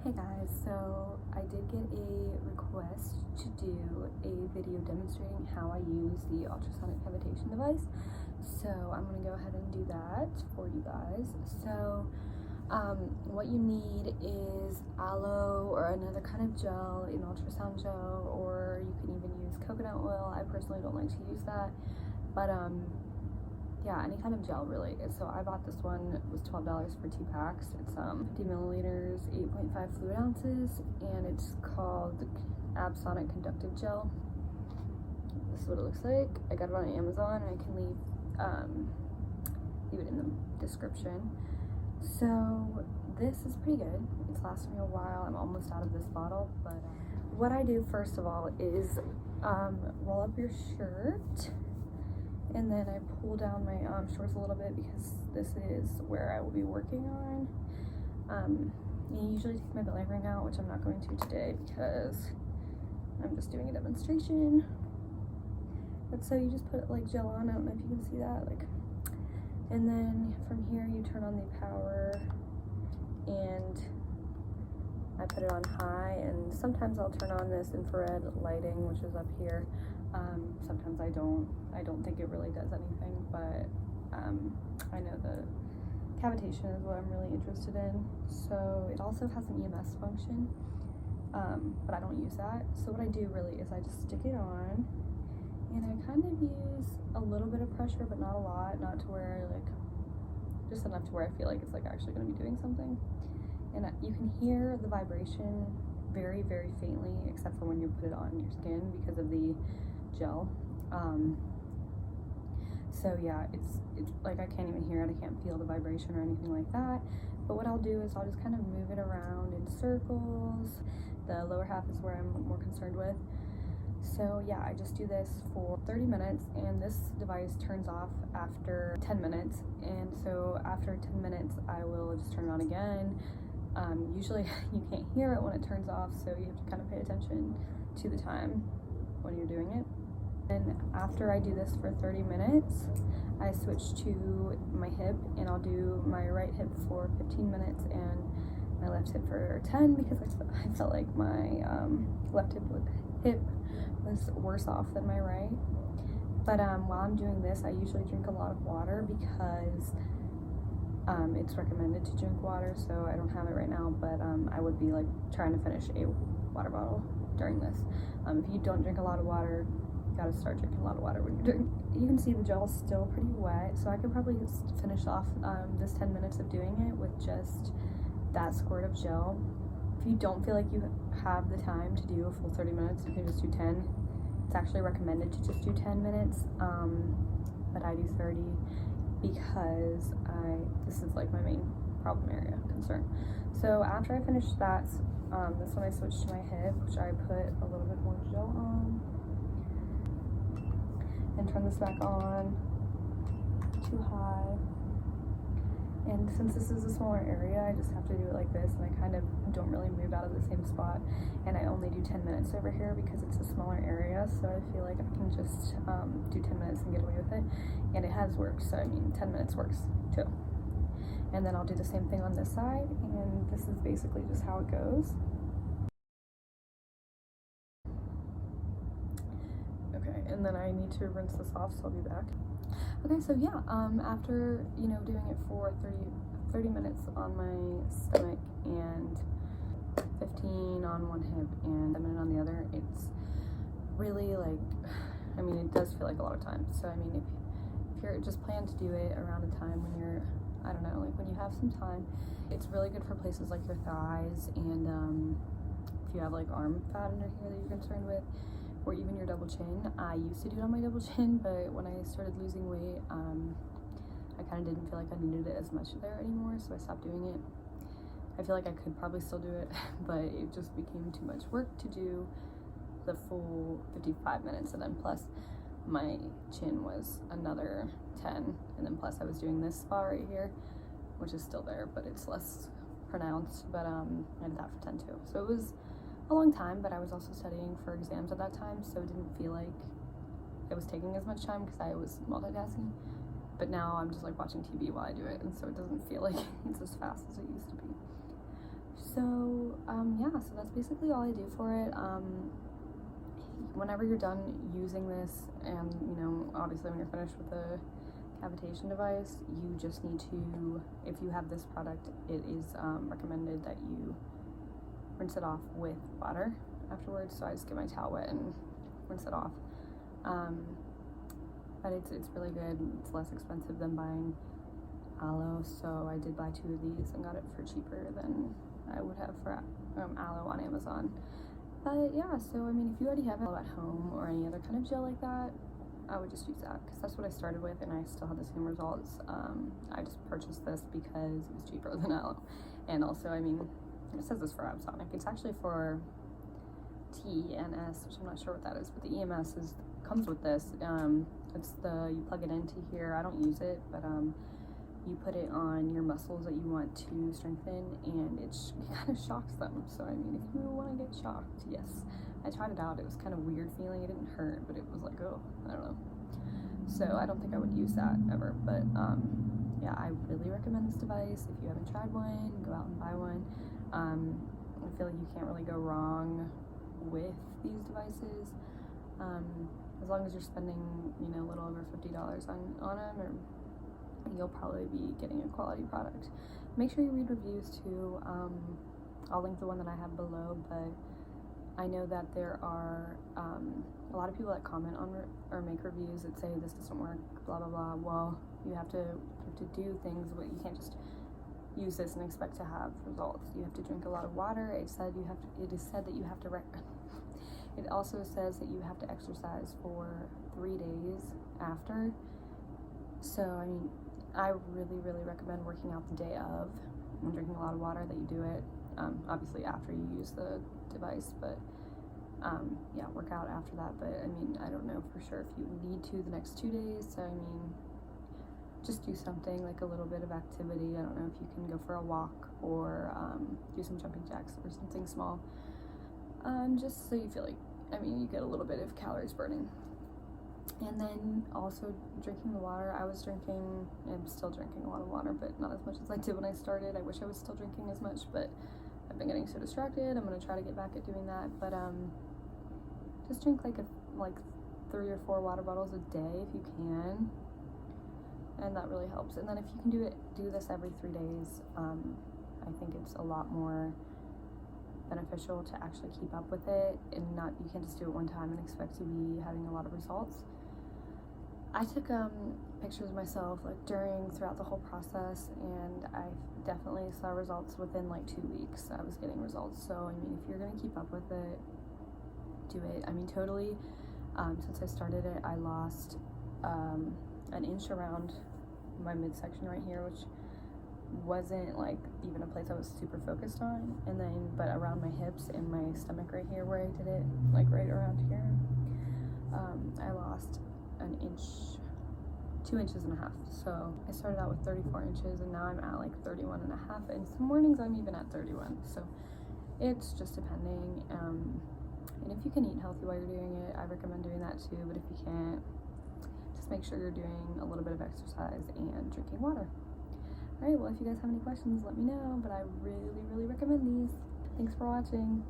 Hey guys, so I did get a request to do a video demonstrating how I use the ultrasonic cavitation device. So I'm going to go ahead and do that for you guys. So what you need is aloe or another kind of gel, an ultrasound gel, or you can even use coconut oil. I personally don't like to use that, but yeah, any kind of gel really. So I bought this one, it was $12 for 2 packs. It's 50 milliliters, 8.5 fluid ounces, and it's called Ultrasonic Conductive Gel. This is what it looks like. I got it on Amazon, and I can leave it in the description. So this is pretty good. It's lasted me a while. I'm almost out of this bottle, but what I do first of all is roll up your shirt, and then I pull down my shorts a little bit because this is where I will be working on. I usually take my belly ring out, which I'm not going to today because I'm just doing a demonstration. But so you just put like gel on, I don't know if you can see that, like, and then from here you turn on the power, and I put it on high, and sometimes I'll turn on this infrared lighting, which is up here. Sometimes I don't think it really does anything, but I know the cavitation is what I'm really interested in. So it also has an EMS function, but I don't use that. So what I do really is I just stick it on, and I kind of use a little bit of pressure, but not a lot, not to where like, just enough to where I feel like it's like actually going to be doing something. And you can hear the vibration very, very faintly, except for when you put it on your skin because of the gel. So yeah, it's like I can't even hear it. I can't feel the vibration or anything like that. But what I'll do is I'll just kind of move it around in circles. The lower half is where I'm more concerned with. So yeah, I just do this for 30 minutes, and this device turns off after 10 minutes. And so after 10 minutes, I will just turn it on again. Usually you can't hear it when it turns off, so you have to kind of pay attention to the time when you're doing it. And after I do this for 30 minutes, I switch to my hip, and I'll do my right hip for 15 minutes and my left hip for 10 because I felt like my left hip was worse off than my right. But while I'm doing this, I usually drink a lot of water because it's recommended to drink water. So I don't have it right now, but I would be like trying to finish a water bottle during this. If you don't drink a lot of water, you gotta start drinking a lot of water when you're doing. You can see the gel is still pretty wet, so I could probably just finish off this 10 minutes of doing it with just that squirt of gel. If you don't feel like you have the time to do a full 30 minutes, you can just do 10. It's actually recommended to just do 10 minutes, but I do 30 because this is like my main problem area concern. So after I finish that, this one I switched to my hip, which I put a little bit more gel on, and turn this back on too high. And since this is a smaller area, I just have to do it like this, and I kind of don't really move out of the same spot. And I only do 10 minutes over here because it's a smaller area, so I feel like I can just do 10 minutes and get away with it. And it has worked, so I mean 10 minutes works too. And then I'll do the same thing on this side, and this is basically just how it goes. Okay, and then I need to rinse this off, so I'll be back. Okay, so yeah, after, doing it for 30 minutes on my stomach and 15 on one hip and a minute on the other, it's really like, it does feel like a lot of time. So, if you're just plan to do it around a time when you're, I don't know, like when you have some time, it's really good for places like your thighs, and if you have like arm fat under here that you're concerned with, or even your double chin. I used to do it on my double chin, but when I started losing weight, I kind of didn't feel like I needed it as much there anymore, so I stopped doing it. I feel like I could probably still do it, but it just became too much work to do the full 55 minutes, and then plus my chin was another 10, and then plus I was doing this spot right here, which is still there, but it's less pronounced, but I did that for 10 too. So it was a long time, but I was also studying for exams at that time, so it didn't feel like it was taking as much time because I was multitasking. But now I'm just like watching TV while I do it, and so it doesn't feel like it's as fast as it used to be. So yeah, so that's basically all I do for it. Whenever you're done using this, and you know, obviously when you're finished with the cavitation device, you just need to, if you have this product, it is recommended that you rinse it off with water afterwards. So I just get my towel wet and rinse it off. But it's really good. It's less expensive than buying aloe, so I did buy 2 of these and got it for cheaper than I would have for aloe on Amazon. But yeah, so I mean, if you already have aloe at home or any other kind of gel like that, I would just use that, because that's what I started with and I still had the same results. I just purchased this because it was cheaper than aloe. And also, I mean, it says this for Ultrasonic. It's actually for TNS, which I'm not sure what that is, but the EMS comes with this. It's you plug it into here. I don't use it, but you put it on your muscles that you want to strengthen, and it kind of shocks them. So I mean, if you want to get shocked, yes. I tried it out. It was kind of weird feeling. It didn't hurt, but it was like, oh, I don't know. So I don't think I would use that ever. But yeah, I really recommend this device. If you haven't tried one, go out and buy one. I feel like you can't really go wrong with these devices. As long as you're spending, you know, a little over $50 on them, or you'll probably be getting a quality product. Make sure you read reviews too. I'll link the one that I have below, but I know that there are a lot of people that comment on or make reviews that say this doesn't work, blah blah blah. Well, you have to do things, but you can't just use this and expect to have results. You have to drink a lot of water. It is said that you have to it also says that you have to exercise for 3 days after. So I mean, I really recommend working out the day of and drinking a lot of water, that you do it obviously after you use the device, but yeah, work out after that. But I mean, I don't know for sure if you need to the next 2 days. So I mean, just do something like a little bit of activity. I don't know if you can go for a walk or do some jumping jacks or something small, just so you feel like, I mean, you get a little bit of calories burning. And then also drinking the water. I was drinking, I'm still drinking a lot of water, but not as much as I did when I started. I wish I was still drinking as much, but I've been getting so distracted. I'm gonna try to get back at doing that. But just drink like 3 or 4 water bottles a day if you can, and that really helps. And then if you can do this every 3 days, I think it's a lot more beneficial to actually keep up with it, and you can't just do it one time and expect to be having a lot of results. I took pictures of myself throughout the whole process, and I definitely saw results within like 2 weeks. I was getting results. So I mean, if you're gonna keep up with it, do it. I mean, totally. Since I started it, I lost an inch around my midsection right here, which wasn't like even a place I was super focused on, and then but around my hips and my stomach right here where I did it, like right around here, I lost an inch, 2.5 inches. So I started out with 34 inches, and now I'm at like 31.5, and some mornings I'm even at 31. So it's just depending. And if you can eat healthy while you're doing it, I recommend doing that too. But if you can't, just make sure you're doing a little bit of exercise and drinking water. Alright, well, if you guys have any questions, let me know, but I really recommend these. Thanks for watching.